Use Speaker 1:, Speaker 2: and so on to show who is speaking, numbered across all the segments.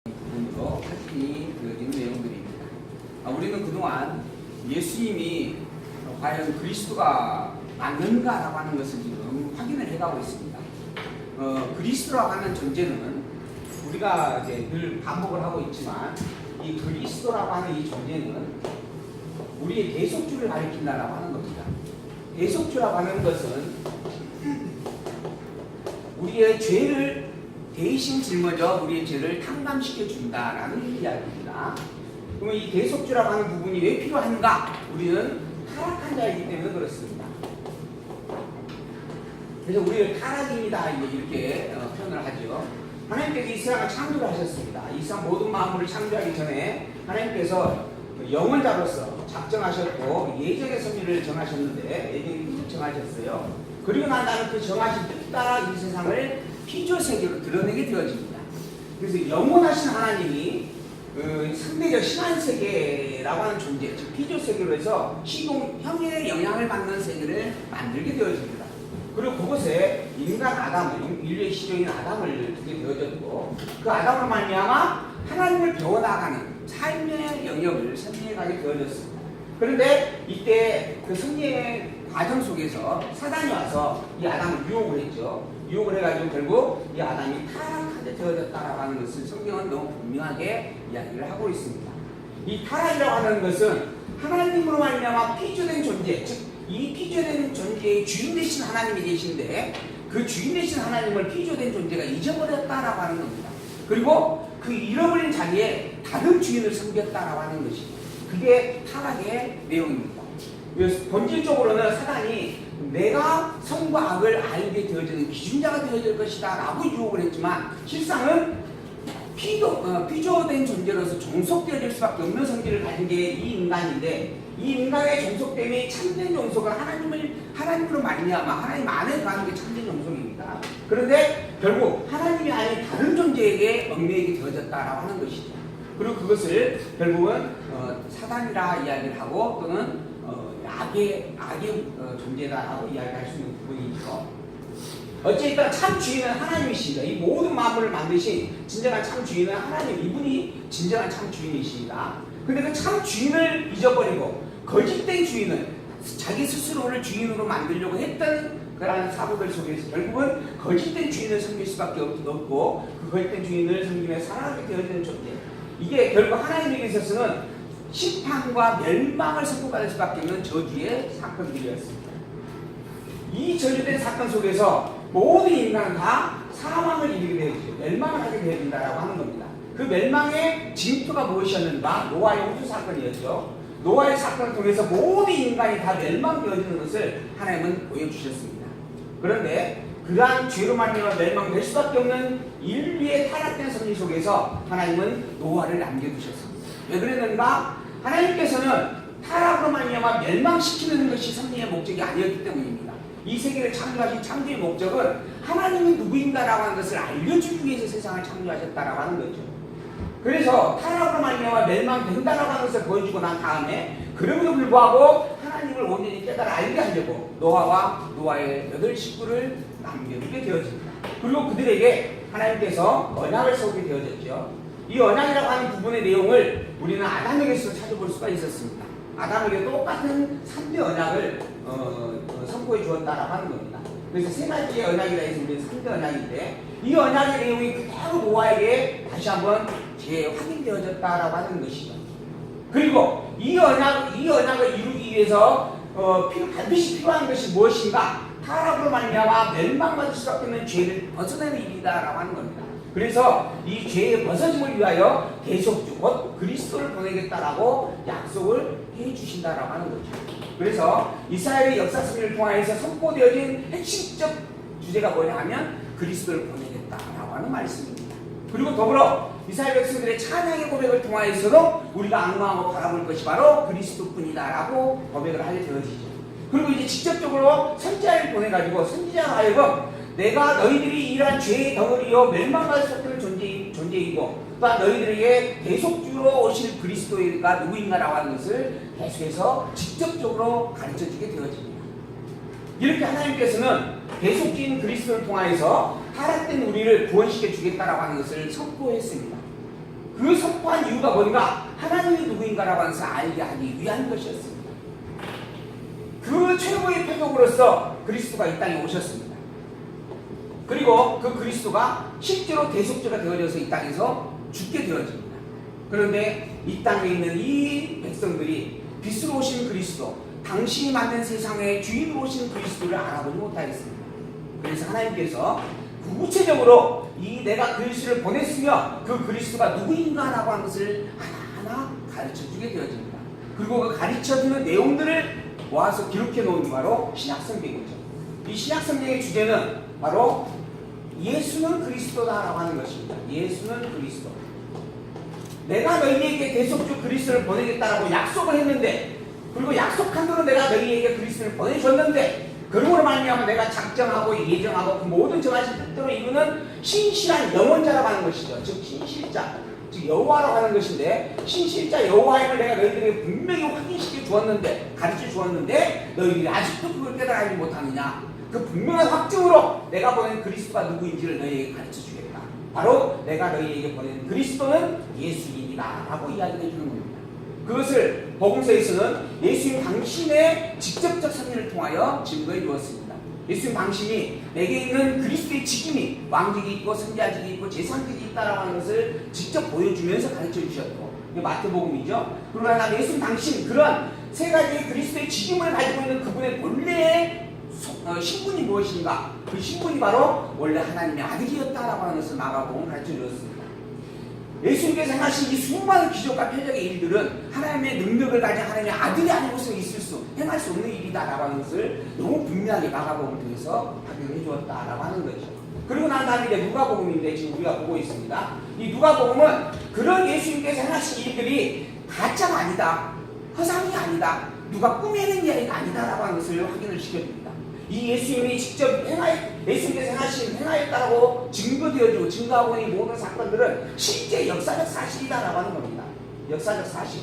Speaker 1: 부분으로 확인이 되어지는 내용들입니다. 우리는 그동안 예수님이 과연 그리스도가 맞는가라고 하는 것을 지금 확인을 해가고 있습니다. 그리스도라고 하는 존재는 우리가 이제 늘 반복을 하고 있지만 이 그리스도라고 하는 이 존재는 우리의 대속주를 가리킨다라고 하는 겁니다. 대속주라고 하는 것은 우리의 죄를 대신 짊어져 우리의 죄를 탕감시켜 준다라는 이야기입니다. 그러면 이 대속주라고 하는 부분이 왜 필요한가? 우리는 타락한 자이기 때문에 그렇습니다. 그래서 우리를 타락입니다 이렇게 표현을 하죠. 하나님께서 이 세상을 창조를 하셨습니다. 이 세상 모든 만물을 창조하기 전에 하나님께서 영원자로서 작정하셨고 예정의 섭리를 정하셨는데 예정의 뜻을 정하셨어요. 그리고 난 다음에 그 정하신 뜻 따라 이 세상을 피조세계로 드러내게 되어집니다. 그래서 영원하신 하나님이 상대적 신한세계라고 하는 존재, 즉 피조세계로 해서 시공형의 영향을 받는 세계를 만들게 되어집니다. 그리고 그곳에 인간 아담을, 인류의 시종인 아담을 두게 되어졌고 그 아담으로 말미암아 하나님을 배워나가는 삶의 영역을 섭리해가게 되어졌습니다. 그런데 이때 그 섭리의 과정 속에서 사단이 와서 이 아담을 유혹을 했죠. 유혹을 해가지고 결국 이 아담이 타락하게 되어졌다라고 하는 것을 성경은 너무 분명하게 이야기를 하고 있습니다. 이 타락이라고 하는 것은 하나님으로 말미암아 피조된 존재, 즉 이 피조된 존재의 주인 되신 하나님이 계신데 그 주인 되신 하나님을 피조된 존재가 잊어버렸다라고 하는 겁니다. 그리고 그 잃어버린 자리에 다른 주인을 섬겼다라고 하는 것입니다. 그게 타락의 내용입니다. 본질적으로는 사단이 내가 선과 악을 알게 되어지는 기준자가 되어질 것이다 라고 유혹을 했지만 실상은 피조된 존재로서 종속되어질 수밖에 없는 성질을 가진 게 이 인간인데 이 인간의 종속됨이 참된 종속은 하나님으로 말미암아 하나님 안에 가는 게 참된 종속입니다. 그런데 결국 하나님이 아닌 다른 존재에게 얽매이게 되어졌다라고 하는 것이죠. 그리고 그것을 결국은 사단이라 이야기를 하고 또는 악의 존재다라고 이야기할 수 있는 부분이죠. 어쨌든 참 주인은 하나님이십니다. 이 모든 만물을 만드신 진정한 참 주인은 하나님, 이분이 진정한 참 주인이십니다. 근데 그 참 주인을 잊어버리고 거짓된 주인을 자기 스스로를 주인으로 만들려고 했던 그러한 사고들 속에서 결국은 거짓된 주인을 섬길 수밖에 없고 그 거짓된 주인을 섬기며 살아가게 되어지는 존재. 이게 결국 하나님에게 있어서는 심판과 멸망을 선고받을 수밖에 없는 저주의 사건들이었습니다. 이 저주된 사건 속에서 모든 인간은 다 사망을 이루게 되어지죠. 멸망을 하게 되어진다라고 하는 겁니다. 그 멸망의 징표가 무엇이었는가? 노아의 홍수 사건이었죠. 노아의 사건을 통해서 모든 인간이 다 멸망되어지는 것을 하나님은 보여주셨습니다. 그런데 그러한 죄로 말미암아 멸망될 수밖에 없는 인류의 타락된 섭리 속에서 하나님은 노아를 남겨두셨습니다. 왜 그랬는가? 하나님께서는 타락으로 말미암아 멸망시키는 것이 섭리의 목적이 아니었기 때문입니다. 이 세계를 창조하신 창조의 목적은 하나님이 누구인가라고 하는 것을 알려주기 위해서 세상을 창조하셨다라고 하는 거죠. 그래서 타락으로 말미암아 멸망된다라고 하는 것을 보여주고 난 다음에 그럼에도 불구하고 하나님을 온전히 깨달아 알게 하려고 노아와 노아의 8 식구를 남겨두게 되어집니다. 그리고 그들에게 하나님께서 언약을 세우게 되어졌죠. 이 언약이라고 하는 부분의 내용을 우리는 아담에게서 찾아볼 수가 있었습니다. 아담에게 똑같은 3대 언약을 선포해 주었다라고 하는 겁니다. 그래서 3가지의 언약이라 해서 우리는 3대 언약인데 이 언약의 내용이 그대로 노아에게 다시 한번 재확인되어졌다라고 하는 것이죠. 그리고 이 언약을 이루기 위해서 반드시 필요한 것이 무엇인가? 타락으로 말미암아 멸망받을 수밖에 없는 죄를 벗어내는 일이다라고 하는 겁니다. 그래서 이 죄의 벗어짐을 위하여 대속주, 곧 그리스도를 보내겠다라고 약속을 해주신다라고 하는 거죠. 그래서 이스라엘의 역사 섭리를 통하여서 선포되어진 핵심적 주제가 뭐냐 하면 그리스도를 보내겠다라고 하는 말씀입니다. 그리고 더불어 이스라엘 백성들의 찬양의 고백을 통하여서도 우리가 악망하고 바라볼 것이 바로 그리스도뿐이다라고 고백을 하게 되어지죠. 그리고 이제 직접적으로 선지자를 보내가지고 선지자가 하여금 내가 너희들이 이러한 죄의 덩어리요 멸망받을 수 없는 존재이고 또한 너희들에게 대속주로 오실 그리스도가 누구인가라고 하는 것을 계속해서 직접적으로 가르쳐주게 되어집니다. 이렇게 하나님께서는 대속주인 그리스도를 통하여서 타락된 우리를 구원시켜 주겠다라고 하는 것을 선포했습니다. 이유가 뭔가? 하나님이 누구인가라고 하는 것을 알게 하기 위한 것이었습니다. 그 최고의 표적으로서 그리스도가 이 땅에 오셨습니다. 그리고 그 그리스도가 실제로 대속죄가 되어져서 이 땅에서 죽게 되어집니다. 그런데 이 땅에 있는 이 백성들이 빛으로 오신 그리스도, 당신이 만든 세상의 주인으로 오신 그리스도를 알아보지 못하였습니다. 그래서 하나님께서 구체적으로 이 내가 그리스도를 보냈으며 그 그리스도가 누구인가라고 하는 것을 하나하나 가르쳐주게 되어집니다. 그리고 그 가르쳐주는 내용들을 모아서 기록해 놓은 게 바로 신약성경이죠. 이 신약성경의 주제는 바로 예수는 그리스도다라고 하는 것입니다. 예수는 그리스도. 내가 너희에게 대속주 그리스도를 보내겠다라고 약속을 했는데, 그리고 약속한 대로 내가 너희에게 그리스도를 보내줬는데, 그러므로 말미암아 내가 작정하고 예정하고 그 모든 정하신 뜻대로 이루는 신실한 영원자라고 하는 것이죠. 즉 신실자, 즉 여호와라고 하는 것인데, 신실자 여호와임을 내가 너희들에게 분명히 확인시켜 주었는데, 가르쳐 주었는데 너희들이 아직도 그걸 깨달지 못하느냐. 그 분명한 확증으로 내가 보낸 그리스도가 누구인지를 너희에게 가르쳐 주겠다. 바로 내가 너희에게 보낸 그리스도는 예수님이다 라고 이야기를 해주는 겁니다. 그것을 복음서에서는 예수님 당신의 직접적 선언을 통하여 증거해 주었습니다. 예수님 당신이 내게 있는 그리스도의 직임이 왕직이 있고 선지자직이 있고 제사직이 있다라고 하는 것을 직접 보여주면서 가르쳐 주셨고, 마태복음이죠. 그러나 예수님 당신 그런 세 가지의 그리스도의 직임을 가지고 있는 그분의 본래의 신분이 무엇인가? 그 신분이 바로 원래 하나님의 아들이었다라고 하는 것을 마가복음은 가르쳐 주었습니다. 예수님께서 행하신 이 수많은 기적과 표적의 일들은 하나님의 능력을 가진 하나님의 아들이 아니고서 행할 수 없는 일이다라고 하는 것을 너무 분명하게 마가복음을 통해서 확인해 주었다라고 하는 거죠. 그리고 난 다음에 이제 누가복음인데 지금 우리가 보고 있습니다. 이 누가복음은 그런 예수님께서 행하신 일들이 가짜가 아니다, 허상이 아니다, 누가 꾸며낸 이야기가 아니다라고 하는 것을 확인을 시켜줍니다. 이 예수님이 직접 예수님께서 행하였다라고 증거되어지고 증거하고 있는 모든 사건들은 실제 역사적 사실이다라고 하는 겁니다. 역사적 사실.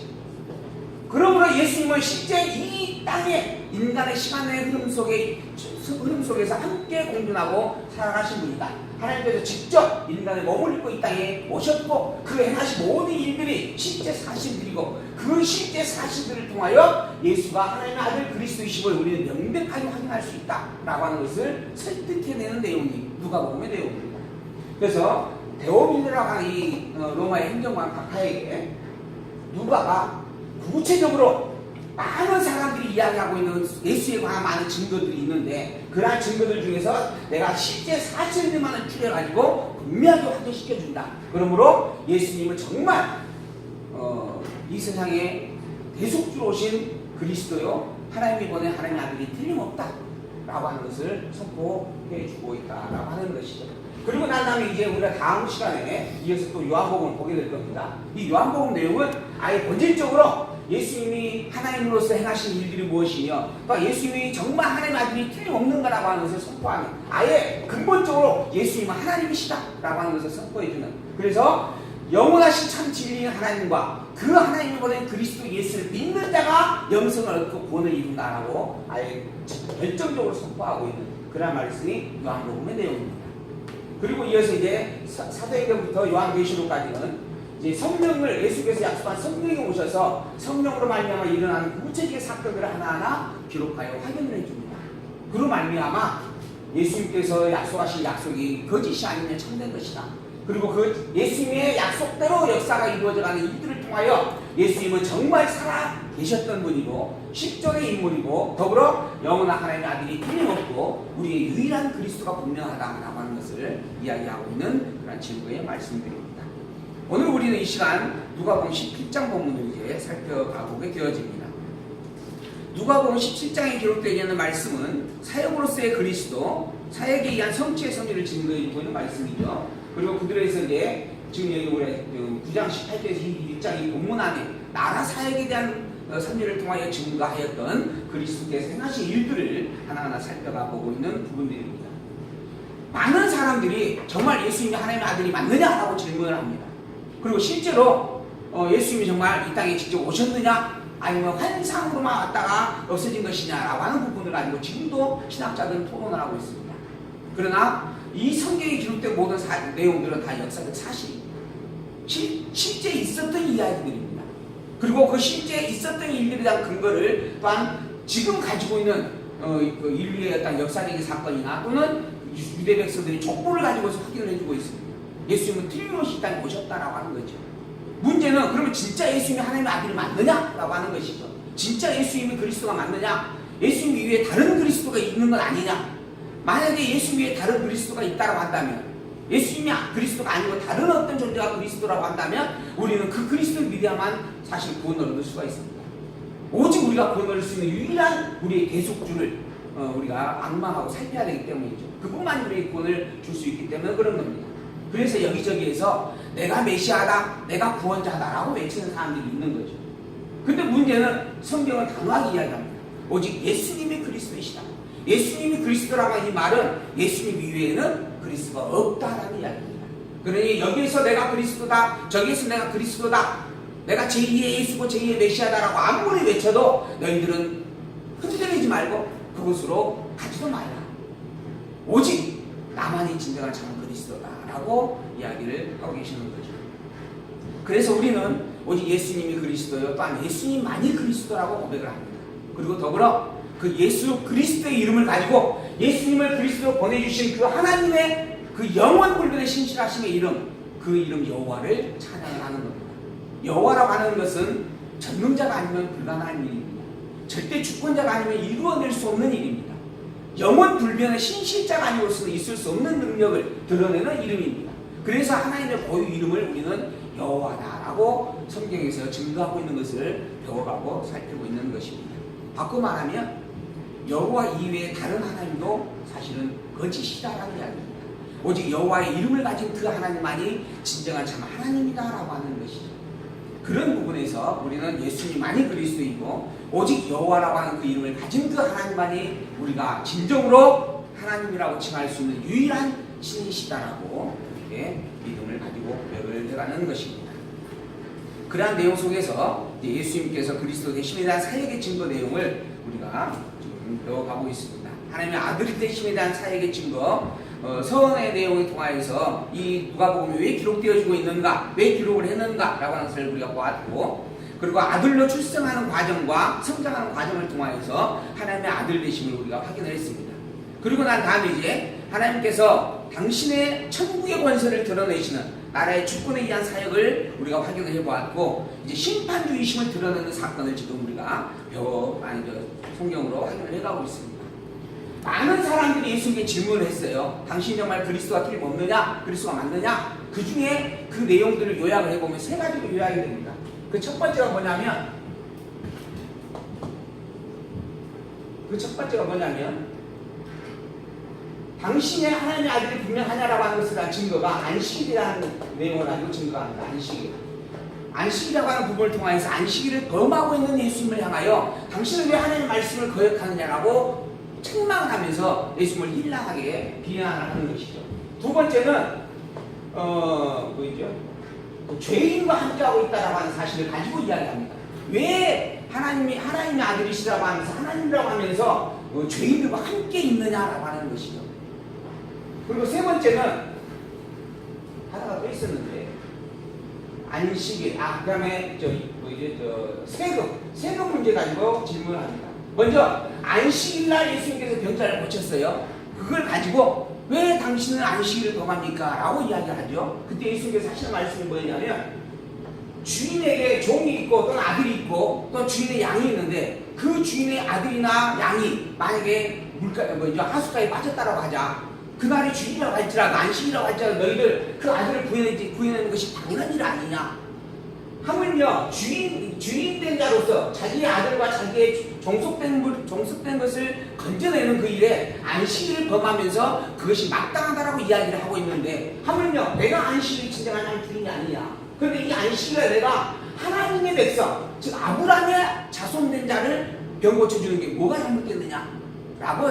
Speaker 1: 그러므로 예수님은 실제 이 땅에 인간의 시간의 흐름 속에서 함께 공존하고 살아가신 분이다. 하나님께서 직접 인간을 머물고 이 땅에 오셨고 그 행하신 모든 일들이 실제 사실들이고 그 실제 사실들을 통하여 예수가 하나님의 아들 그리스도이심을 우리는 명백하게 확인할 수 있다라고 하는 것을 설득해내는 내용이 누가복음의 내용입니다. 그래서 데오밀리라고 하는 이 로마의 행정관 각하에게 누가가 구체적으로 많은 사람들이 이야기하고 있는 예수에 관한 많은 증거들이 있는데, 그러한 증거들 중에서 내가 실제 사실들만을 추려가지고 분명하게 확인시켜준다. 그러므로 예수님은 정말 이 세상에 대속주로 오신 그리스도요, 하나님이 보낸 하나님의 아들이 틀림없다 라고 하는 것을 선포해 주고 있다라고 하는 것이죠. 그리고 난 다음에 이제 우리가 다음 시간에 이어서 또 요한복음을 보게 될 겁니다. 이 요한복음 내용은 아예 본질적으로 예수님이 하나님으로서 행하신 일들이 무엇이며, 또 예수님이 정말 하나님의 아들이 틀림없는가라고 하는 것을 선포하는, 아예 근본적으로 예수님은 하나님이시다라고 하는 것을 선포해주는, 그래서 영원하신 참 진리인 하나님과 그 하나님이 보낸 그리스도 예수를 믿는 자가 영생을 얻고 구원을 이룬다라고 아예 결정적으로 선포하고 있는 그런 말씀이 요한복음의 내용입니다. 그리고 이어서 이제 사도행전부터 요한계시록까지는 이제 성령을, 예수께서 약속한 성령이 오셔서 성령으로 말미암아 일어나는 구체적인 사건들을 하나하나 기록하여 확인을 해줍니다. 그로 말미암아 예수님께서 약속하신 약속이 거짓이 아니면 참된 것이다. 그리고 그 예수님의 약속대로 역사가 이루어져가는 이들을 통하여 예수님은 정말 살아 계셨던 분이고 실존의 인물이고 더불어 영원한 하나님의 아들이 틀림없고 우리의 유일한 그리스도가 분명하다고 하는 것을 이야기하고 있는 그런 증거의 말씀들입니다. 오늘 우리는 이 시간 누가복음 17장 본문을 이제 살펴보게 되어집니다. 누가복음 17장에 기록되어 있는 말씀은 사역으로서의 그리스도, 사역에 의한 성취의 섭리를 증거해주고 있는 말씀이죠. 그리고 그들에서 이제 지금 여기 우리 9장 18절에서 21장 이 본문 안에 나라 사역에 대한 섭리를 통하여 증거하였던 그리스도께서 행하신 일들을 하나하나 살펴가 보고 있는 부분들입니다. 많은 사람들이 정말 예수님이 하나님의 아들이 맞느냐라고 질문을 합니다. 그리고 실제로 예수님이 정말 이 땅에 직접 오셨느냐 아니면 환상으로만 왔다가 없어진 것이냐라고 하는 부분을 가지고 지금도 신학자들은 토론을 하고 있습니다. 그러나 이 성경에 기록된 모든 내용들은 다 역사적 사실입니다. 실제 있었던 이야기들입니다. 그리고 그 실제 있었던 일들에 대한 근거를 또한 지금 가지고 있는 그 인류의 어떤 역사적인 사건이나 또는 유대 백성들이 족보를 가지고서 확인을 해주고 있습니다. 예수님은 틀림없이 이 땅에 오셨다라고 하는 거죠. 문제는 그러면 진짜 예수님이 하나님의 아들이 맞느냐라고 하는 것이죠. 진짜 예수님이 그리스도가 맞느냐? 예수님 이외에 다른 그리스도가 있는 건 아니냐? 만약에 예수님 위에 다른 그리스도가 있다고 한다면, 예수님이 그리스도가 아니고 다른 어떤 존재가 그리스도라고 한다면 우리는 그 그리스도를 믿어야만 사실 구원을 얻을 수가 있습니다. 오직 우리가 구원을 얻을 수 있는 유일한 우리의 대속주를 우리가 악망하고 살펴야 되기 때문이죠. 그분만 우리에게 구원을 줄 수 있기 때문에 그런 겁니다. 그래서 여기저기에서 내가 메시아다, 내가 구원자다라고 외치는 사람들이 있는 거죠. 근데 문제는 성경은 단호하게 이야기합니다. 오직 예수님이 그리스도이시다. 예수님이 그리스도라고 하는 이 말은 예수님 이외에는 그리스도가 없다라는 이야기입니다. 그러니 여기에서 내가 그리스도다, 저기에서 내가 그리스도다, 내가 제2의 예수고 제2의 메시아다라고 아무리 외쳐도 너희들은 흔들리지 말고 그곳으로 가지도 말라. 오직 나만이 진정한 참 그리스도다라고 이야기를 하고 계시는 거죠. 그래서 우리는 오직 예수님이 그리스도요, 또한 예수님만이 그리스도라고 고백을 합니다. 그리고 더불어 그 예수 그리스도의 이름을 가지고 예수님을 그리스도로 보내주신 그 하나님의 그 영원불변의 신실하심의 이름, 그 이름 여호와를 찬양을 하는 겁니다. 여호와라고 하는 것은 전능자가 아니면 불가능한 일입니다. 절대 주권자가 아니면 이루어낼 수 없는 일입니다. 영원불변의 신실자가 아니고서는 있을 수 없는 능력을 드러내는 이름입니다. 그래서 하나님의 고유 이름을 우리는 여호와다라고 성경에서 증거하고 있는 것을 배워가고 살피고 있는 것입니다. 바꿔 말하면 여호와 이외에 다른 하나님도 사실은 거짓이다라는 이야기입니다. 오직 여호와의 이름을 가진 그 하나님만이 진정한 참 하나님이다라고 하는 것이죠. 그런 부분에서 우리는 예수님만이 그리스도이고 오직 여호와라고 하는 그 이름을 가진 그 하나님만이 우리가 진정으로 하나님이라고 칭할 수 있는 유일한 신이시다라고 이렇게 믿음을 가지고 고백을 해가는 것입니다. 그러한 내용 속에서 예수님께서 그리스도 되심에 대한 사역의 증거 내용을 우리가 지금 배워가고 있습니다. 하나님의 아들이 되심에 대한 사역의 증거, 서원의 내용을 통하여서 이 누가복음이 왜 기록되어지고 있는가, 왜 기록을 했는가라고 하는 것을 우리가 보았고, 그리고 아들로 출생하는 과정과 성장하는 과정을 통하여서 하나님의 아들 되심을 우리가 확인을 했습니다. 그리고 난 다음에 이제 하나님께서 당신의 천국의 권세를 드러내시는 나라의 주권에 의한 사역을 우리가 확인을 해보았고, 이제 심판주의심을 드러내는 사건을 지금 우리가 성경으로 확인을 해가고 있습니다. 많은 사람들이 예수님께 질문을 했어요. 당신이 정말 그리스도가 틀림없느냐? 그리스도가 맞느냐? 그 중에 그 내용들을 요약을 해보면 세 가지로 요약이 됩니다. 그 첫 번째가 뭐냐면 당신의 하나님의 아들이 분명하냐라고 하는 것에 대한 증거가 안식일이라는 내용을 가지고 증거합니다. 안식이라고 하는 부분을 통해서 안식일을 범하고 있는 예수님을 향하여 당신은 왜 하나님의 말씀을 거역하느냐라고 책망을 하면서 예수님을 힐랑하게 비난을 하는 것이죠. 두 번째는 죄인과 함께하고 있다라고 하는 사실을 가지고 이야기합니다. 왜 하나님의 아들이시라고 하면서 하나님이라고 하면서 죄인들과 함께 있느냐라고 하는 것이죠. 그리고 세 번째는 하나가 또 있었는데 안식일, 그다음에 세금 문제 가지고 질문을 합니다. 먼저 안식일날 예수님께서 병자를 고쳤어요. 그걸 가지고 왜 당신은 안식일을 범합니까? 라고 이야기하죠. 그때 예수님께서 하시는 말씀이 뭐냐면 주인에게 종이 있고 또는 아들이 있고 또 주인의 양이 있는데 그 주인의 아들이나 양이 만약에 하수가에 빠졌다라고 하자. 그날이 주일이라고 할지라도 안식이라고 할지라도 너희들 그 아들을 구해내는 것이 당연한 일 아니냐. 하물며 주인된 자로서 자기의 아들과 자기의 종속된 것을 건져내는 그 일에 안식일을 범하면서 그것이 마땅하다라고 이야기를 하고 있는데, 하물며 내가 안식일이 진정한 주인이 아니냐. 그런데 이 안식일에 내가 하나님의 백성, 즉 아브라함의 자손된 자를 병 고쳐주는 게 뭐가 잘못됐느냐 라고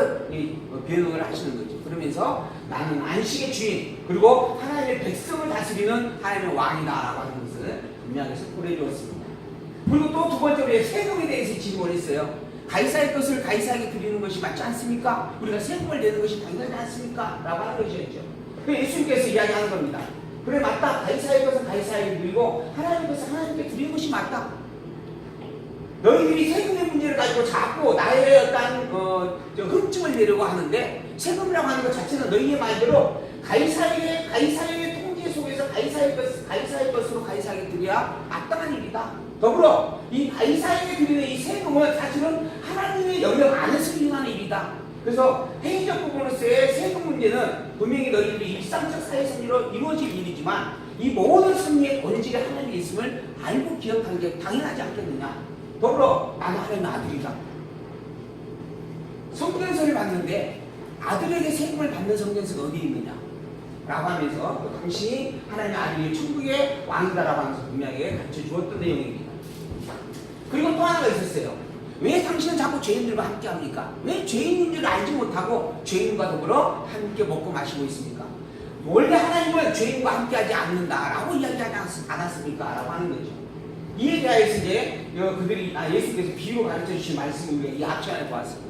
Speaker 1: 변호를 하시는 거죠. 그러면서 나는 안식의 주인, 그리고 하나님의 백성을 다스리는 하나님의 왕이다 라고 하는 것을 분명히 보내주었습니다. 그리고 또 두 번째로 세금에 대해서 질문을 했어요. 가이사의 것을 가이사에게 드리는 것이 맞지 않습니까? 우리가 세금을 내는 것이 당연하지 않습니까? 라고 하는 것이었죠. 예수님께서 이야기하는 겁니다. 그래 맞다. 가이사의 것은 가이사에게 드리고 하나님의 것은 하나님께 드리는 것이 맞다. 너희들이 세금의 문제를 가지고 자꾸 나의 어떤 흠집을 내려고 하는데 세금이라고 하는 것 자체는 너희의 말대로 가이사의 통제 속에서 가이사의 것으로 가이사에게 드려야 마땅한 일이다. 더불어 이 가이사에게 드리는 이 세금은 사실은 하나님의 영역 안에서 일어나는 일이다. 그래서 행위적 부분으로서의 세금 문제는 분명히 너희들이 일상적 사회생활로 이루어질 일이지만 이 모든 섭리의 본질이 하나님이 있음을 알고 기억하는 게 당연하지 않겠느냐. 더불어 나는 하나님의 아들이다. 성경서를 봤는데 아들에게 세금을 받는 성경서가 어디 있느냐 라고 하면서 당신이 하나님의 아들이 천국의 왕이다라고 하면서 분명하게 가르쳐 주었던 내용입니다. 그리고 또 하나가 있었어요. 왜 당신은 자꾸 죄인들과 함께 합니까? 왜 죄인인 줄 알지 못하고 죄인과 더불어 함께 먹고 마시고 있습니까? 원래 하나님은 죄인과 함께 하지 않는다라고 이야기하지 않았습니까? 라고 하는 거죠. 이에 대하여서 이제 예수께서 비유로 가르쳐 주신 말씀을 우리가 이 앞시간에 보았습니다.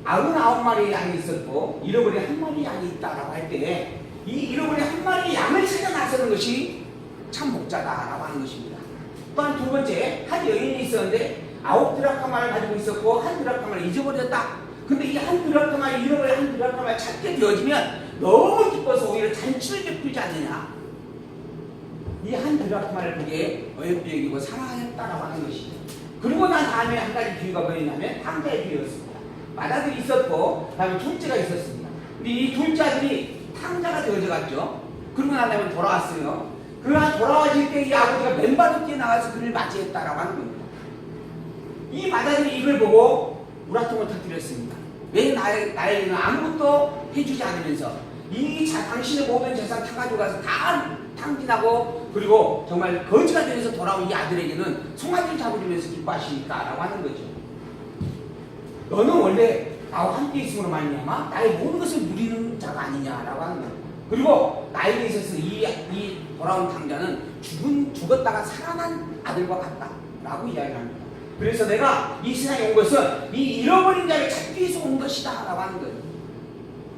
Speaker 1: 99마리의 양이 있었고 잃어버린 한 마리 양이 있다라고 할 때 이 잃어버린 한 마리 양을 찾아 나서는 것이 참 목자다라고 하는 것입니다. 또한 두 번째, 한 여인이 있었는데 9드라카마를 가지고 있었고 한 드라카마를 잊어버렸다. 근데 이 한 드라카마를 잃어버린 한 드라카마를 찾게 되어지면 너무 기뻐서 오히려 잔치를 베풀지 않느냐. 이 한 드라크마를 보기에 어여삐 여기고 사랑하였다라고 하는 것이죠. 그리고 난 다음에 한 가지 비유가 뭐였냐면 탕자의 비유였습니다. 맏아들이 있었고 그 다음에 둘째가 있었습니다. 근데 이 둘째 아들이 탕자가 되어져 갔죠. 그러고 난 다음에 돌아왔어요. 그러나 돌아와질 때 이 아버지가 맨발로 뛰어나가서 그를 맞이했다라고 하는 겁니다. 이 맏아들이 이걸 보고 우라통을 터뜨렸습니다. 왜 나에게는 아무것도 해주지 않으면서 당신의 모든 재산 다 가져가서 다 탕진하고 그리고 정말 거지가 되면서 돌아온 이 아들에게는 송아지를 잡아주면서 기뻐하시니까 라고 하는 거죠. 너는 원래 나와 함께 있음으로 말미암아 나의 모든 것을 누리는 자가 아니냐라고 하는 거예요. 그리고 나에게 있어서 이 돌아온 탕자는 죽었다가 살아난 아들과 같다라고 이야기를 합니다. 그래서 내가 이 세상에 온 것은 이 잃어버린 자를 찾기 위해서 온 것이다 라고 하는 거예요.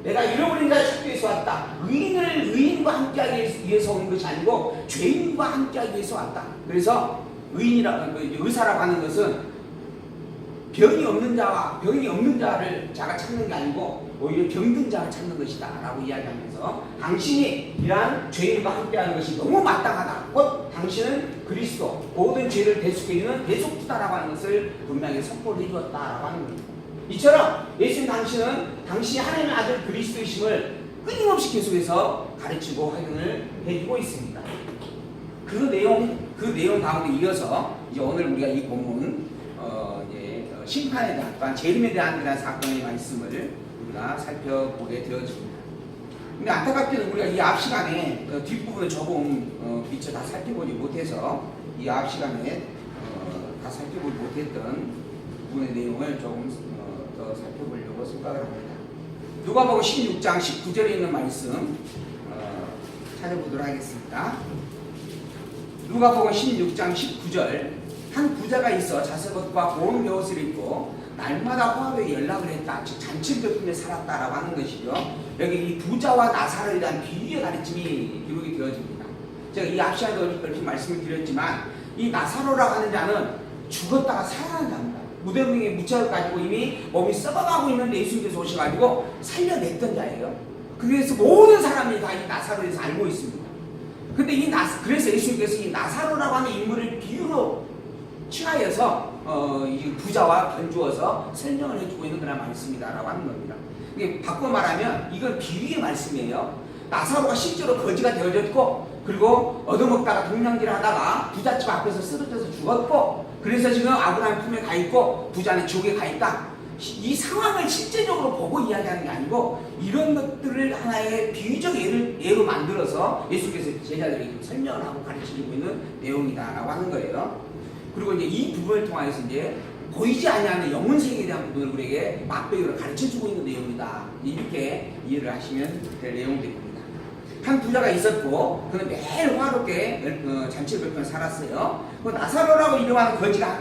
Speaker 1: 내가 잃어버린 자를 찾기 위해서 왔다. 의인과 함께하기 위해서 온 것이 아니고 죄인과 함께하기 위해서 왔다. 그래서 의사라고 하는 것은 병이 없는 자를 자가 찾는 게 아니고 오히려 병든 자를 찾는 것이다 라고 이야기하면서 당신이 이러한 죄인과 함께하는 것이 너무 마땅하다. 곧 당신은 그리스도 모든 죄를 대속해 주는 대속주다라고 하는 것을 분명히 선포를 해주었다라고 하는 겁니다. 이처럼 예수님 당신은 당신이 하나님의 아들 그리스도이심을 끊임없이 계속해서 가르치고 확인을 해주고 있습니다. 그 내용 가운데 이어서 이제 오늘 우리가 이 본문 심판에 대한 또한 재림에 대한 그런 사건의 말씀을 우리가 살펴보게 되어집니다. 근데 안타깝게는 우리가 이 앞 시간에 뒷부분을 조금 미처 다 살펴보지 못해서 이 앞 시간에 다 살펴보지 못했던 부분의 내용을 조금 더 살펴보려고 생각을 합니다. 누가복음 16장 19절에 있는 말씀 찾아보도록 하겠습니다. 누가복음 16장 19절 한 부자가 있어 자색옷과 고운 베옷을 입고 날마다 호합에 연락을 했다. 즉 잔치를 베풀며 살았다라고 하는 것이죠. 여기 이 부자와 나사로에 대한 비유의 가르침이 기록이 되어집니다. 제가 이 앞 시간에도 이렇게 말씀을 드렸지만 이 나사로라고 하는 자는 죽었다가 살아난 자입니다. 무덤에 묻혀가지고 이미 몸이 썩어가고 있는데 예수님께서 오셔가지고 살려냈던 자예요. 그래서 모든 사람이 다 이 나사로에 대해서 알고 있습니다. 근데 그래서 예수님께서 이 나사로라고 하는 인물을 비유로 취하여서 이 부자와 견주어서 설명을 해주고 있는 그런 말씀이다라고 하는 겁니다. 이게 바꿔 말하면 이건 비유의 말씀이에요. 나사로가 실제로 거지가 되어졌고 그리고 얻어먹다가 동냥질을 하다가 부잣집 앞에서 쓰러져서 죽었고 그래서 지금 아브라함 품에 가 있고 부자는 지옥에 가 있다. 이 상황을 실제적으로 보고 이야기하는 게 아니고 이런 것들을 하나의 비유적 예로 만들어서 예수께서 제자들에게 설명을 하고 가르치고 있는 내용이다라고 하는 거예요. 그리고 이제 이 부분을 통해서 이제 보이지 아니하는 영혼 세계에 대한 부분을 우리에게 맛배기로 가르쳐주고 있는 내용이다. 이렇게 이해를 하시면 될 내용들입니다. 한 부자가 있었고 그는 매일 화롭게 잔치를 베풀며 살았어요. 그 나사로라고 이름하는 거지가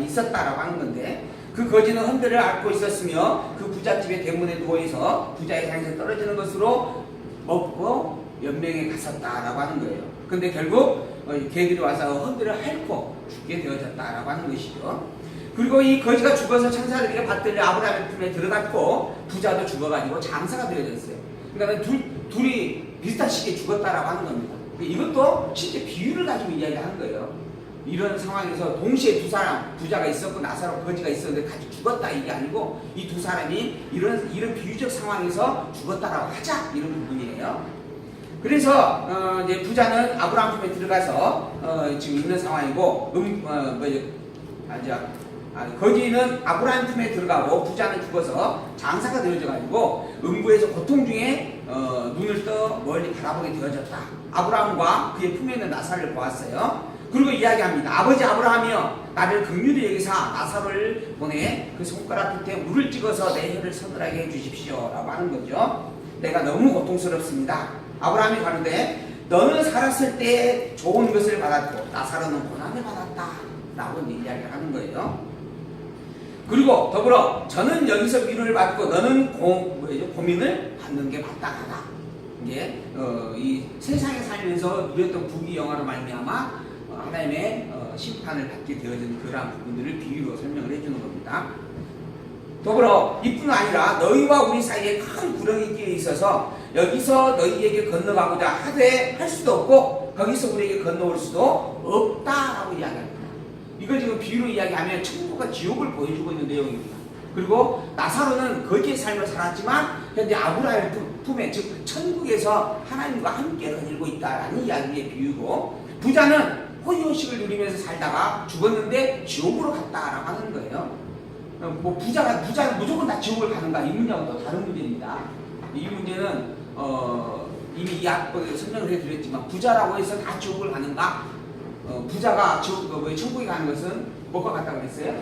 Speaker 1: 있었다라고 하는 건데 그 거지는 흔들을 앓고 있었으며 그 부잣집의 대문에 누워있어 부자의 상에서 떨어지는 것으로 먹고 연명에 갔었다라고 하는 거예요. 근데 결국 개들이 와서 헌들을 핥고 죽게 되어졌다라고 하는 것이죠. 그리고 이 거지가 죽어서 천사들에게 받들려 아브라함의 품에 들어갔고 부자도 죽어가지고 장사가 되어졌어요. 그러니까 둘이 비슷한 시기에 죽었다라고 하는 겁니다. 이것도 실제 비유를 가지고 이야기하는 거예요. 이런 상황에서 동시에 두 사람, 부자가 있었고 나사로 거지가 있었는데 같이 죽었다 이게 아니고 이 두 사람이 이런 비유적 상황에서 죽었다라고 하자 이런 부분이에요. 그래서 이제 부자는 아브라함 품에 들어가서 지금 있는 상황이고 거지는 아브라함 품에 들어가고 부자는 죽어서 장사가 되어져 가지고 음부에서 고통 중에 눈을 떠 멀리 바라보게 되어졌다. 아브라함과 그의 품에 있는 나사를 보았어요. 그리고 이야기합니다. 아버지 아브라함이여 나를 긍휼히 여기사 나사로를 보내 그 손가락 끝에 물을 찍어서 내 혀를 서늘하게 해주십시오 라고 하는 거죠. 내가 너무 고통스럽습니다. 아브라함이 가는데 너는 살았을 때 좋은 것을 받았고 나사로는 고난을 받았다 라고 이야기를 하는 거예요. 그리고 더불어 저는 여기서 위로를 받고 너는 고민을 받는 게 마땅하다. 이게 이 세상에 살면서 누렸던 부귀영화로 말미암아 하나님의 심판을 받게 되어진 그러한 부분들을 비유로 설명을 해주는 겁니다. 더불어 이뿐 아니라 너희와 우리 사이에 큰 구렁이 끼어 있어서 여기서 너희에게 건너가고자 하되 할 수도 없고 거기서 우리에게 건너올 수도 없다라고 이야기합니다. 이걸 지금 비유로 이야기하면 천국과 지옥을 보여주고 있는 내용입니다. 그리고 나사로는 거기에 삶을 살았지만 현재 아브라함의 품에 즉 천국에서 하나님과 함께 거닐고 있다라는 이야기의 비유고 부자는 호의호식을 누리면서 살다가 죽었는데 지옥으로 갔다라고 하는 거예요. 부자는 무조건 다 지옥을 가는가 이 문제하고 또 다른 문제입니다. 이 문제는 이미 이 앞에 설명을 해드렸지만 부자라고 해서 다 지옥을 가는가? 부자가 천국에 가는 것은 뭐가 같다고 했어요?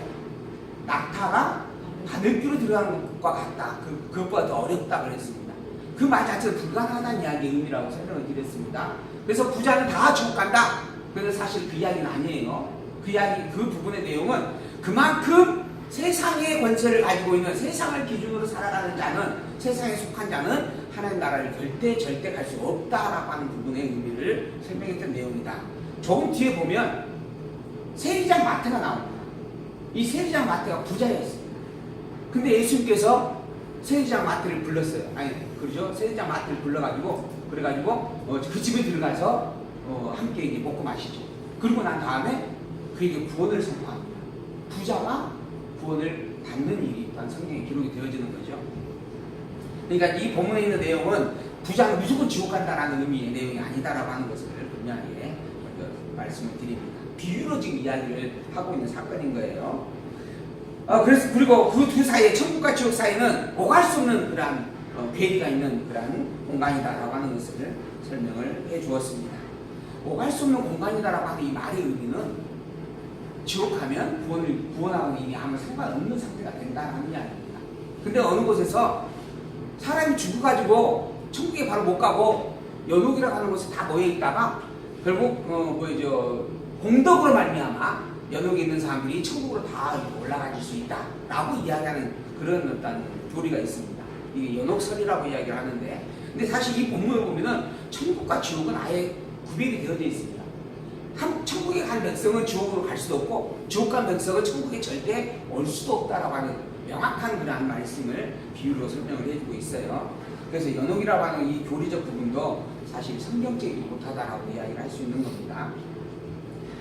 Speaker 1: 낙타가 바늘귀로 들어가는 것과 같다. 그것보다 더 어렵다고 했습니다. 그 말 자체는 불가능하다는 이야기의 의미라고 설명을 드렸습니다. 그래서 부자는 다 지옥 간다. 그런데 사실 그 이야기는 아니에요. 그 부분의 내용은 그만큼 세상의 권세를 가지고 있는 세상을 기준으로 살아가는 자는 세상에 속한 자는 하나님 나라를 절대 갈 수 없다라고 하는 부분의 의미를 설명했던 내용이다. 조금 뒤에 보면 세리장 마태가 나옵니다. 이 세리장 마태가 부자였습니다. 근데 예수님께서 세리장 마태를 불렀어요. 그러죠? 세리장 마태를 불러가지고 그 집에 들어가서 함께 이제 먹고 마시죠. 그리고 난 다음에 그에게 구원을 선포합니다. 부자가 구원을 받는 일이 또한 성경에 기록이 되어지는 거죠. 그러니까 이 본문에 있는 내용은 부자는 무조건 지옥 간다라는 의미의 내용이 아니다라고 하는 것을 분명하게 말씀을 드립니다. 비유로 지금 이야기를 하고 있는 사건인 거예요. 그리고 그 두 사이에 천국과 지옥 사이는 오갈 수 없는 그러한 괴리가 있는 그러한 공간이다라고 하는 것을 설명을 해 주었습니다. 오갈 수 없는 공간이다라고 하는 이 말의 의미는 지옥 가면 구원하고 이미 아무 상관없는 상태가 된다는 이야기입니다. 근데 어느 곳에서 사람이 죽어가지고 천국에 바로 못 가고 연옥이라고 하는 곳에 다 모여 있다가 결국 공덕으로 말미암아 연옥에 있는 사람들이 천국으로 다 올라갈 수 있다라고 이야기하는 그런 어떤 교리가 있습니다. 이게 연옥설이라고 이야기를 하는데, 근데 사실 이 본문을 보면은 천국과 지옥은 아예 구별이 되어져 있습니다. 천국에 간 백성은 지옥으로 갈 수도 없고 지옥 간 백성은 천국에 절대 올 수도 없다라고 하는 명확한 그러한 말씀을 비유로 설명을 해주고 있어요. 그래서 연옥이라고 하는 이 교리적 부분도 사실 성경적이지 못하다라고 이야기를 할 수 있는 겁니다.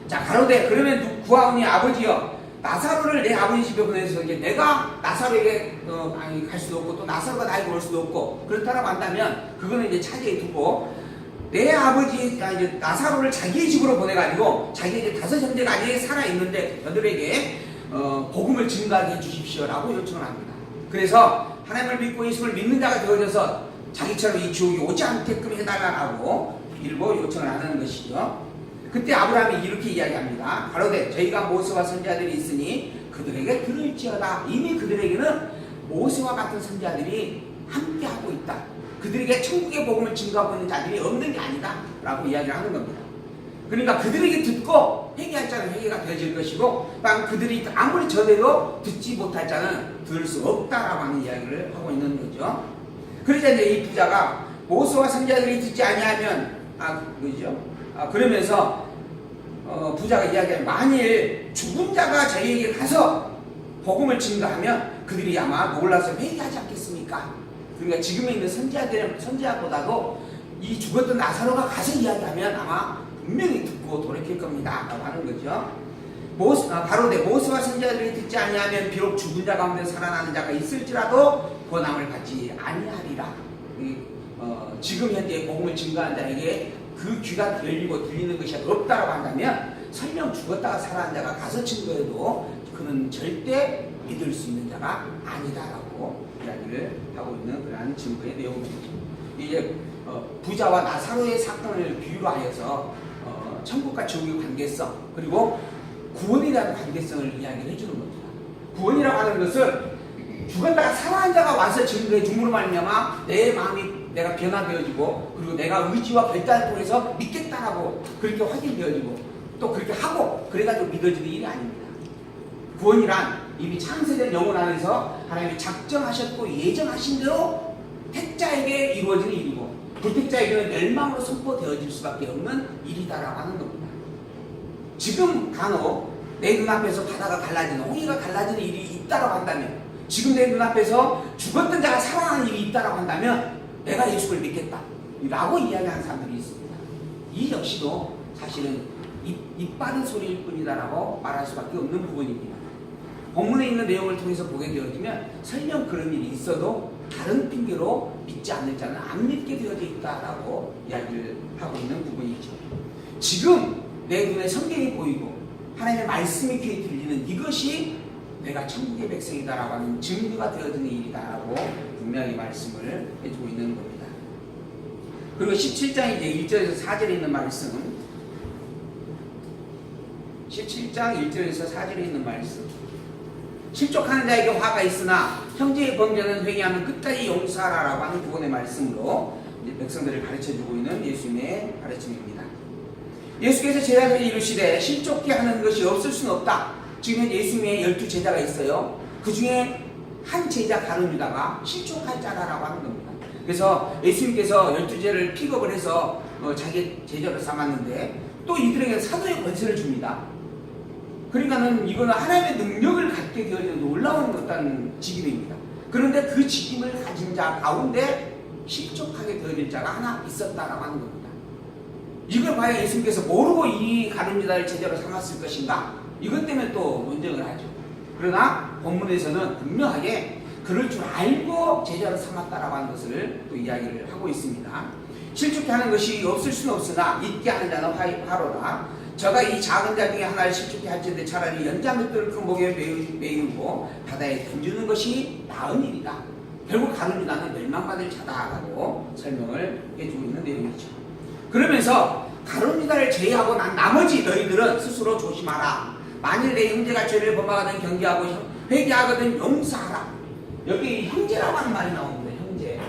Speaker 1: 자, 가로되 그러면 구하오니 아버지여 나사로를 내 아버지 집에 보내서 이제 내가 나사로에게 갈 수도 없고 또 나사로가 나에게 올 수도 없고 그렇다라고 한다면 그거는 이제 차지해 두고 내 아버지 이제 나사로를 자기의 집으로 보내가지고 자기 이제 5 형제가 아직 살아 있는데 그들에게 복음을 증가하게 해주십시오라고 요청을 합니다. 그래서 하나님을 믿고 예수를 믿는 자가 되어져서 자기처럼 이 지옥이 오지 않게끔 해달라고 빌고 요청을 하는 것이죠. 그때 아브라함이 이렇게 이야기합니다. 가로되 저희가 모세와 선지자들이 있으니 그들에게 들을지어다. 이미 그들에게는 모세와 같은 선지자들이 함께하고 있다. 그들에게 천국의 복음을 증거하고 있는 자들이 없는 게 아니다 라고 이야기를 하는 겁니다. 그러니까 그들에게 듣고 회개할 자는 회개가 되어질 것이고 그들이 아무리 저대로 듣지 못할 자는 들을 수 없다라고 하는 이야기를 하고 있는 거죠. 그러자 이제 이 부자가 모세와 선지자들이 듣지 아니하면 그죠? 그러면서 부자가 이야기하면 만일 죽은 자가 저희에게 가서 복음을 증거하면 그들이 아마 놀라서 회개하지 않겠습니까? 그러니까 지금에 있는 선지자보다도 이 죽었던 나사로가 가서 이야기하면 아마 분명히 듣고 돌이킬 겁니다 라고 하는 거죠. 가로되 모세와 선지자들이 듣지 아니하면 비록 죽은 자 가운데 살아나는 자가 있을지라도 권함을 받지 아니하리라. 지금 현재 복음을 증거한 자에게 그 귀가 열리고 들리는 것이 없다라고 한다면 설령 죽었다가 살아난 자가 가서 증거해도 그는 절대 믿을 수 있는 자가 아니다라고 이야기를 하고 있는 그러한 증거의 내용입니다. 이제 부자와 나사로의 사건을 비유로 하여서 천국과 지옥의 관계성 그리고 구원에 대한 관계성을 이야기를 해주는 겁니다. 구원이라고 하는 것은 죽었다가 살아난 자가 와서 증거해 줌으로 말미암아 내 마음이 내가 변화되어지고 그리고 내가 의지와 결단을 통해서 믿겠다라고 그렇게 확인되어지고 또 그렇게 하고 그래가지고 믿어지는 일이 아닙니다. 구원이란 이미 창세된 영혼 안에서 하나님이 작정하셨고 예정하신 대로 택자에게 이루어지는 일이고 불택자에게는 멸망으로 선포되어질 수밖에 없는 일이다라고 하는 겁니다. 지금 간혹 내 눈앞에서 바다가 갈라지는 홍해가 갈라지는 일이 있다라고 한다면 지금 내 눈앞에서 죽었던 자가 살아나는 일이 있다라고 한다면 내가 예수를 믿겠다 라고 이야기하는 사람들이 있습니다. 이 역시도 사실은 입 바른 소리일 뿐이다라고 말할 수밖에 없는 부분입니다. 본문에 있는 내용을 통해서 보게 되어지면 설령 그런 일이 있어도 다른 핑계로 믿지 않는 자는 안 믿게 되어져 있다라고 이야기를 하고 있는 부분이죠. 지금 내 눈에 성경이 보이고 하나님의 말씀이 귀에 들리는 이것이 내가 천국의 백성이다라고 하는 증거가 되어지는 일이다라고 분명히 말씀을 해주고 있는 겁니다. 그리고 17장 이제 1절에서 4절에 있는 말씀 17장 1절에서 4절에 있는 말씀 실족하는 자에게 화가 있으나 형제의 범죄는 회개하면 끝까지 용서하라라고 하는 구원의 말씀으로 이제 백성들을 가르쳐주고 있는 예수님의 가르침입니다. 예수께서 제자들이 이르시되 실족케 하는 것이 없을 수는 없다. 지금 예수님의 12제자가 있어요. 그 중에 한 제자 가룟 유다가 실족할 자라라고 하는 겁니다. 그래서 예수님께서 12제를 픽업을 해서 자기 제자로 삼았는데 또 이들에게 사도의 권세를 줍니다. 그러니까는 이거는 하나님의 능력을 갖게 되어지는 놀라운 어떤 직임입니다. 그런데 그 직임을 가진 자 가운데 실족하게 되어질 자가 하나 있었다라고 하는 겁니다. 이걸 과연 예수님께서 모르고 이 가룟 유다를 제자로 삼았을 것인가? 이것 때문에 또 논쟁을 하죠. 그러나 본문에서는 분명하게 그럴 줄 알고 제자로 삼았다라고 하는 것을 또 이야기를 하고 있습니다. 실족케 하는 것이 없을 수는 없으나 믿게 하는 자는 화로라. 저가 이 작은 자 중에 하나를 실족케 할지인데 차라리 연자맷돌을 그 목에 메우고 바다에 던지는 것이 나은 일이다. 결국 가룟 유다는 멸망받을 자다라고 설명을 해주고 있는 내용이죠. 그러면서 가룟 유다를 제외하고 난 나머지 너희들은 스스로 조심하라. 만일 내 형제가 죄를 범하거든 경계하고 회개하거든 용서하라. 여기 형제라고 하는 말이 나오는데 형제.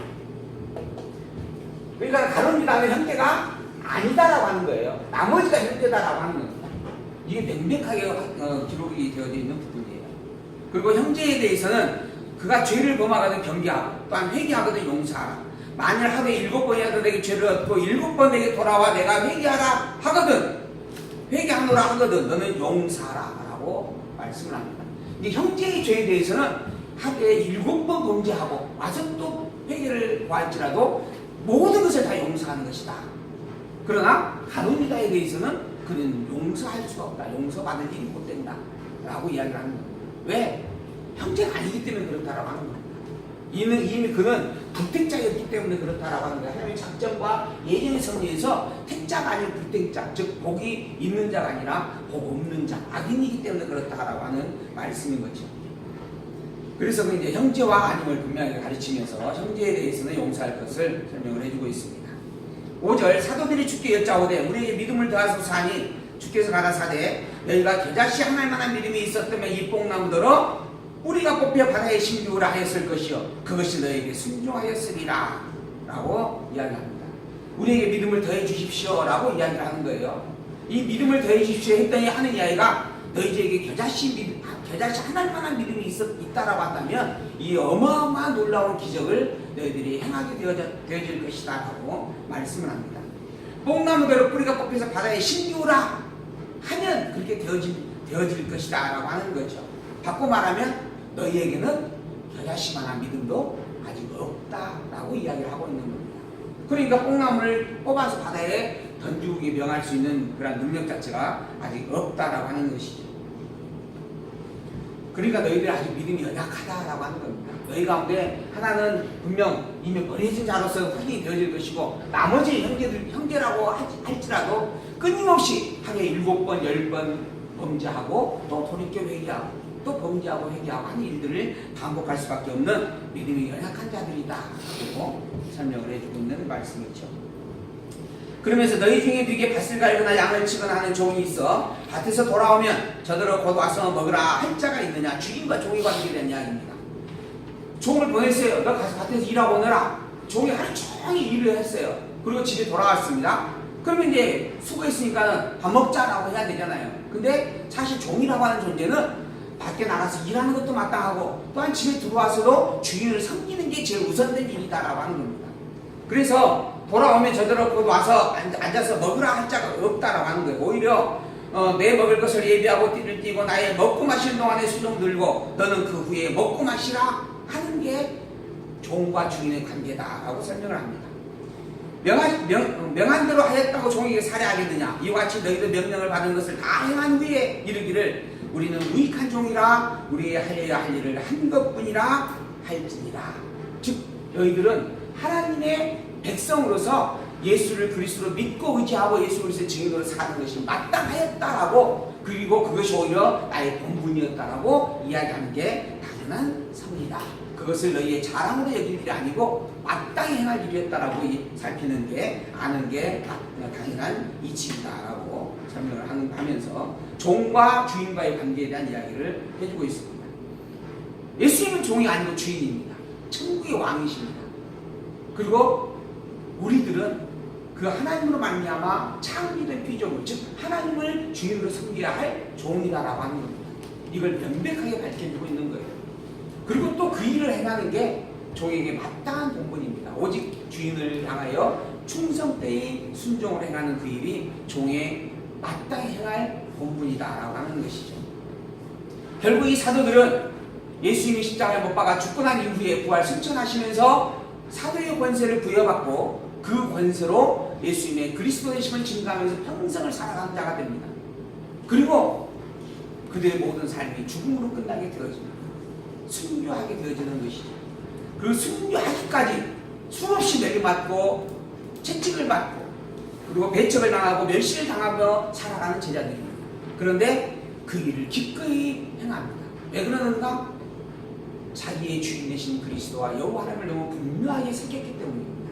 Speaker 1: 그러니까 가룟 유다는 형제가 아니다라고 하는 거예요. 나머지가 형제다라고 하는 겁니다. 이게 명백하게 기록이 되어져 있는 부분이에요. 그리고 형제에 대해서는 그가 죄를 범하거든 경계하고 또한 회개하거든 용서하라. 만일 하루에 7번이라도 내게 죄를 얻고 7번 내게 돌아와 내가 회개하라 하거든 회개하노라 하거든 너는 용서하라 라고 말씀을 합니다. 이제 형제의 죄에 대해서는 하루에 7번 범죄하고 와서 또 회개를 구할지라도 모든 것을 다 용서하는 것이다. 그러나 가룟 유다에 대해서는 그는 용서할 수가 없다. 용서받을 일이 못 된다 라고 이야기를 하는 겁니다. 왜? 형제가 아니기 때문에 그렇다라고 하는 겁니다. 이미 그는 불택자였기 때문에 그렇다라고 하는 거예요. 하나님의 작정과 예정의 섭리에서 택자가 아닌 불택자, 즉 복이 있는 자가 아니라 복 없는 자, 악인이기 때문에 그렇다라고 하는 말씀인 거죠. 그래서 이제 형제와 아님을 분명하게 가르치면서 형제에 대해서는 용서할 것을 설명을 해주고 있습니다. 5절 사도들이 주께 여짜오되 우리에게 믿음을 더하소서 하니 주께서 가라사대 너희가 겨자씨 한 알만한 믿음이 있었다면 이 뽕나무더러 우리가 뽑혀 바다에 심기우라 하였을 것이요 그것이 너에게 순종하였으리라 라고 이야기합니다. 우리에게 믿음을 더해 주십시오 라고 이야기를 하는 거예요. 이 믿음을 더해 주십시오 했더니 하는 이야기가 너희에게 겨자씨 하나님만한 믿음이 있다라고 한다면 이 어마어마한 놀라운 기적을 너희들이 행하게 되어질 것이다 라고 말씀을 합니다. 뽕나무대로 뿌리가 뽑혀서 바다에 심기우라 하면 그렇게 되어질 것이다 라고 하는 거죠. 바꿔 말하면 너희에게는 겨자씨만한 믿음도 아직 없다라고 이야기를 하고 있는 겁니다. 그러니까 뽕나무를 뽑아서 바다에 던지게 명할 수 있는 그런 능력 자체가 아직 없다라고 하는 것이죠. 그러니까 너희들이 아직 믿음이 연약하다라고 하는 겁니다. 너희 가운데 하나는 분명 이미 버려진 자로서 확인이 되어질 것이고 나머지 형제라고 할지라도 끊임없이 하루에 7번, 10번 범죄하고 또 돌이켜 회개하고 또 범죄하고 회개하고 하는 일들을 반복할 수밖에 없는 믿음이 연약한 자들이다 라고 설명을 해주고 있는 말씀이죠. 그러면서 너희 중에 네게 밭을 갈거나 양을 치거나 하는 종이 있어 밭에서 돌아오면 저더러 곧 와서 먹으라 할 자가 있느냐. 주인과 종이 관계된 이야기입니다. 종을 보냈어요. 너 가서 밭에서 일하고 오너라. 종이 하루 종일 일을 했어요. 그리고 집에 돌아왔습니다. 그러면 이제 수고했으니까 밥 먹자라고 해야 되잖아요. 근데 사실 종이라고 하는 존재는 밖에 나가서 일하는 것도 마땅하고 또한 집에 들어와서도 주인을 섬기는 게 제일 우선된 일이다라고 하는 겁니다. 그래서 돌아오면 저더러 곧 와서 앉아서 먹으라 할 자가 없다라고 하는 거예요. 오히려 내 먹을 것을 예비하고 띠를 띠고 나의 먹고 마시는 동안에 수종 들고 너는 그 후에 먹고 마시라 하는 게 종과 주인의 관계다라고 설명을 합니다. 명한 대로 하였다고 종에게 살해하겠느냐. 이와 같이 너희들 명령을 받은 것을 다 행한 후에 이르기를 우리는 무익한 종이라 우리의 하여야 할 일을 한 것뿐이라 할지니라. 즉 너희들은 하나님의 백성으로서 예수를 그리스도로 믿고 의지하고 예수 그리스도의 증인으로 사는 것이 마땅하였다라고 그리고 그것이 오히려 나의 본분이었다라고 이야기하는 게 당연한 선이다. 그것을 너희의 자랑으로 여길 일이 아니고 마땅히 행할 일이었다라고 살피는 게 아는 게 당연한 이치이다라고 설명을 하면서 종과 주인과의 관계에 대한 이야기를 해주고 있습니다. 예수님은 종이 아니고 주인입니다. 천국의 왕이십니다. 그리고 우리들은 그 하나님으로 말미암아 창조된 피조물, 즉 하나님을 주인으로 섬겨야 할 종이다라고 하는 겁니다. 이걸 명백하게 밝혀주고 있는 거예요. 그리고 또 그 일을 행하는 게 종에게 마땅한 본분입니다. 오직 주인을 향하여 충성되이 순종을 행하는 그 일이 종의 마땅히 행할 본분이다라고 하는 것이죠. 결국 이 사도들은 예수님이 십자가에 못 박아 죽고 난 이후에 부활 승천하시면서 사도의 권세를 부여받고 그 권세로 예수님의 그리스도 되심을 증거하면서 평생을 살아가는 자가 됩니다. 그리고 그들의 모든 삶이 죽음으로 끝나게 되어집니다. 순교하게 되어지는 것이죠. 그 순교하기까지 수없이 내려맞고 채찍을 받고 그리고 배척을 당하고 멸시를 당하며 살아가는 제자들입니다. 그런데 그 일을 기꺼이 행합니다. 왜 그러는가? 자기의 주인 되신 그리스도와 여호와 하나님을 너무 분명하게 새겼기 때문입니다.